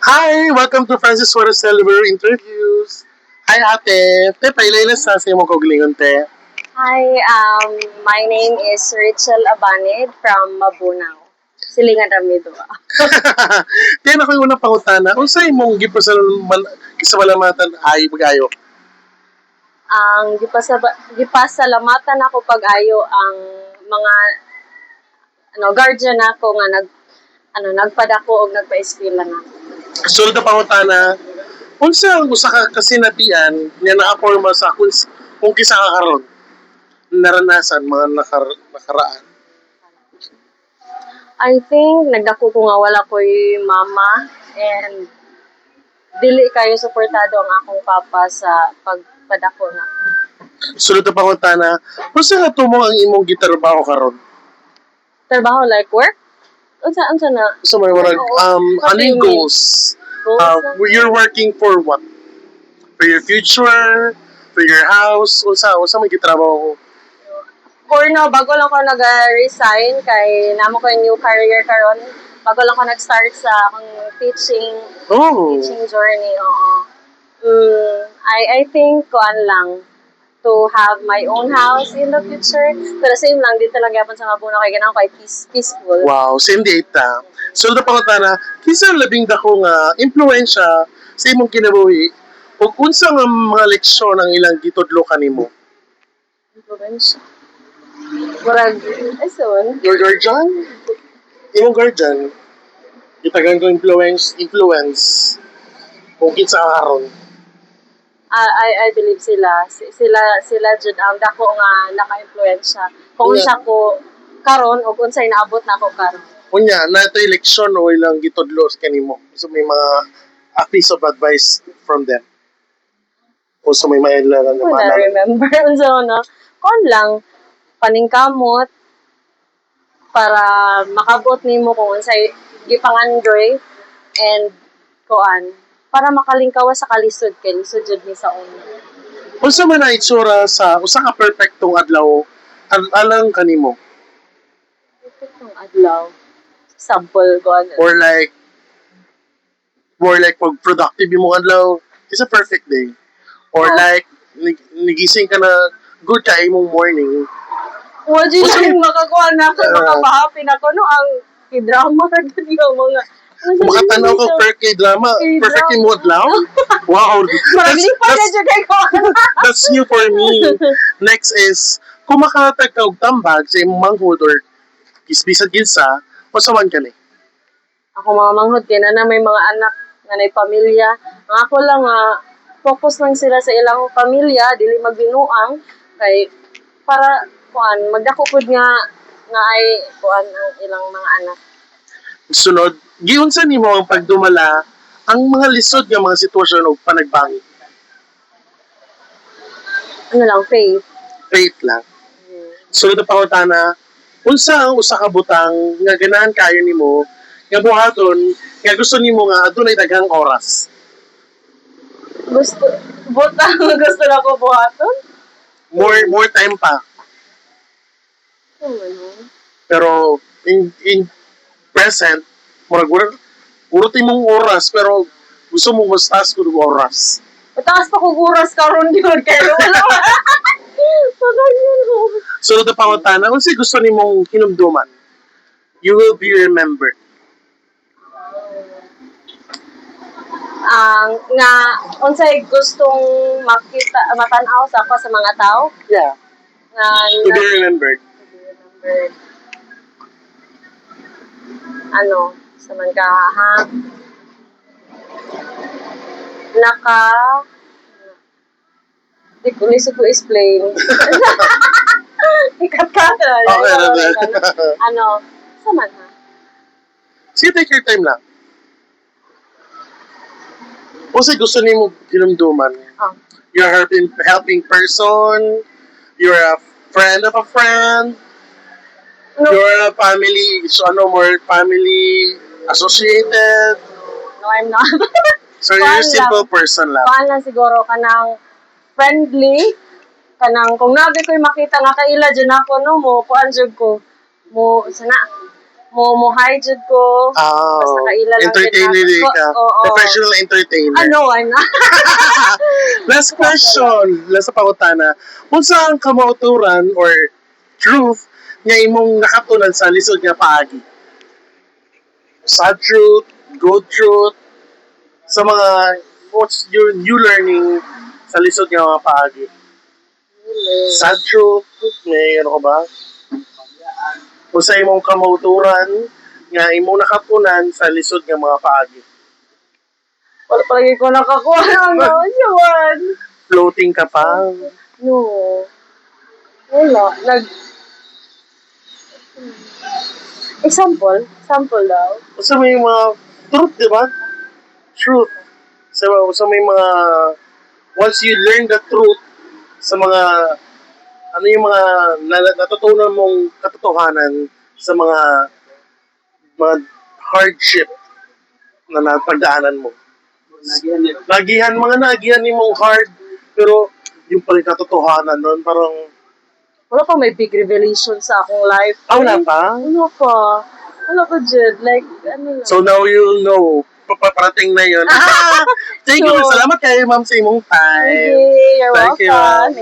Hi! Welcome to Francis Suarez Celebrity Interviews. Hi ate! Te, pailaylas sa mo kaugalingon te. Hi, my name is Rachel Abanid from Mabunaw. Silingan Ramido. Te, na ko yung unang pangutana. Kung sa imong gisabalamatan ay magayo. Ang gipasalamatan ako pag-ayo ang mga guardian nako nga nagpadako og nagpa-eskwela na. Sulod na pangutana. Kung sa usa ka kasinatian niya nakaporma sa kung kisa ka karon naranasan mga nakaraan. I think nagdako ko nga wala ko'y mama and dili kayo suportado ang akong papa sa pagpadako na. Sulod na pangutana. Kung sa nga tumong ang imong gitrabaho karon? Trabaho like work? Unsa na? So may mga ano yung goals? You're working for what? For your future? For your house? Unsa may gitrabaho ko? For now, bago lang ko nag-resign kay namo ko yung new career karon. Bago lang ko nag-start sa akong teaching journey. Oo. I think kuan lang to have my own house in the future. Pero same lang dito lang gyapon sa Mabuno kay ganahan ko ay peaceful. Wow, same data. So na pangutana, kinsa ang labing dako nga impluwensya sa imong kinabuhi ug unsa nga mga leksyon ang ilang gitudlo kanimo? Influence. Murag, ay son. Your guardian? Imong guardian? Itagan ko influence kung kinsa ka karon. I believe sila jud ang dako nga naka-influensya. Kung unsa ko karon ug unsay naabot nako karon. Unya, na ito eleksyon o ilang gitudlo sa kanimo. So may mga a piece of advice from them. O so may mga ilan na I remember unsa na. Kon lang paningkamot para makabot nimo kung unsay gipangandoy and kuan para makalingkawas sa kalisod kay lisod jud ni sa una. Unsa man na itsura sa usa ka perpektong adlaw alang kanimo? Perfectong adlaw. Sample ko ano. Or pag productive yung mga adlaw, it's a perfect day. Or like nigising ka na good ka imong morning. Wadi lang makakuha na ako, makapahappy na ako no ang kidrama na gud yung mga Makatanaw ko per K-drama, perfect yung mga adlaw. Wow. That's new for me. Next is, kung makahatag ka og tambag sa imong manghod or kisbisan ginsa, o saman ka ni? Ako mga manghod kay na may mga anak nga nay pamilya. Ang ako lang focus lang sila sa ilang pamilya, dili magbinuang kay para kuan magdako pud nga ay kuan ang ilang mga anak. Sunod, giunsa nimo ang pagdumala ang mga lisod nga mga sitwasyon og panagbangi? Ano lang, faith. Faith lang. Sunod na pangutana, unsa ang usa ka butang nga ganahan kayo nimo nga buhaton nga gusto nimo nga adunay daghang oras? Gusto gusto na ko buhaton? More time pa. Pero in present, urot imong oras pero gusto mo mas taas ko ng oras. Mataas pa kong oras karon yun kaya wala. Sunod na pangutana, unsay gusto nimong hinumduman? You will be remembered. Nga unsay gustong matanaw sa ako sa mga tao? Yeah. To be remembered. Ano, sa man ka di ko lisod ko explain. Ikat-kata. Okay. Ano, sa man ha? Sige, take your time lang. Unsay gusto nimo hinumduman? You're a helping person, you're a friend of a friend, you're a family, more family associated. No, I'm not. So you're a simple person lang. Paan lang siguro kanang friendly, kanang kung nabi ko'y makita nga kaila dyan ako, no, mo, kuan jud ko, mo mo hide ko. Basta kaila lang entertainer din ka. Oo. Professional entertainer. Ano, ano? Last question, last sa pangutana. Kung saan ka mauturan or truth nga imong nakatunan sa lisod nga paagi? Sad truth, good truth, sa mga what's your new learning sa lisod nga mga paagi? Sad truth, may ano ka ba? Kung sa imong kamauturan nga imong nakatunan sa lisod nga mga paagi. Wala palagi ko nakakuha ng yun. Floating ka pa. No. Wala. Example? Sample daw. Sa may mga truth, di ba? Truth. Sa may mga once you learn the truth sa mga ano yung mga natutunan mong katotohanan sa mga hardship na napagdaanan mo. Nagihan ni mong hard pero yung pala yung katotohanan nun parang Wala pa may big revelation sa akong life. wala pa. Wala pa. Wala pa, Jed. Like, ano lang. So now you'll know. Paparating na yun. Thank you. So, Salamat kayo, ma'am, sa imong time. Okay, you're Thank you, welcome. ma'am.